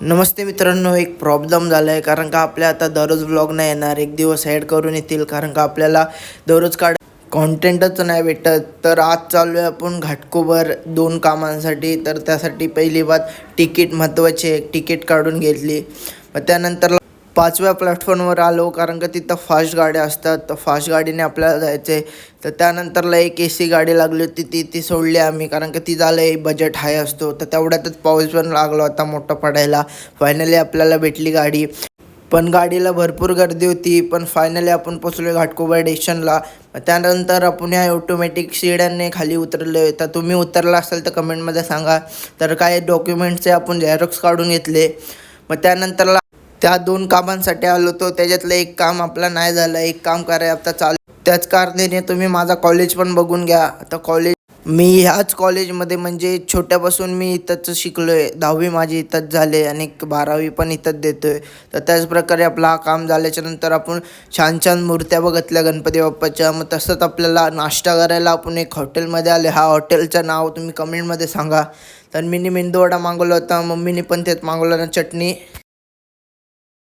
नमस्ते मित्रांनो, एक प्रॉब्लेम झाला आहे कारण का आपल्या आता दररोज व्लॉग नाही येणार. एक दिवस ॲड करून येतील कारण का आपल्याला दररोज कॉन्टेंटच नाही भेटत. तर आज चाललो आहे आपण घाटकोपर 2 कामांसाठी. तर त्यासाठी पहिली बात तिकीट महत्त्वाची आहे. तिकीट काढून घेतली. मग त्यानंतर 5व्या प्लॅटफॉर्मवर आलो कारण का तिथं फास्ट गाड्या असतात. तर फास्ट गाडीने आपल्याला जायचं आहे. तर त्यानंतरला एक AC गाडी लागली होती, ती सोडली आम्ही कारण का ती झालं बजेट हाय असतो. तर तेवढ्यातच पाऊस पण लागला होता मोठा पडायला. फायनली आपल्याला भेटली गाडी. पण गाडीला भरपूर गर्दी होती. पण फायनली आपण पोचलो घाटकोपर स्टेशनला. त्यानंतर आपण या ऑटोमॅटिक शिड्यांनी खाली उतरलो. तर तुम्ही उतरला असाल तर कमेंटमध्ये सांगा. तर काही डॉक्युमेंट्सचे आपण झेरॉक्स काढून घेतले. मग त्यानंतरला त्या 2 कामांसाठी आलो होतो. त्याच्यातलं एक काम आपलं नाही झालं. एक काम करायला आता चालू. त्याच कारणाने तुम्ही माझा कॉलेज पण बघून घ्या. आता मी ह्याच कॉलेजमध्ये म्हणजे छोट्यापासून मी इथंच शिकलो आहे. 10वी माझी इथंच झाले आणि 12वी पण इथंच देतो आहे. तर त्याच प्रकारे आपलं हा काम झाल्याच्या नंतर आपण छान छान मूर्त्या बघितल्या गणपती बाप्पाच्या. मग तसंच आपल्याला नाश्ता करायला आपण एक हॉटेलमध्ये आले. हा हॉटेलचं नाव तुम्ही कमेंटमध्ये सांगा. तर मीनी मेंदूवडा मागवला होता. मम्मीने पण तेच मागवलं ना, चटणी.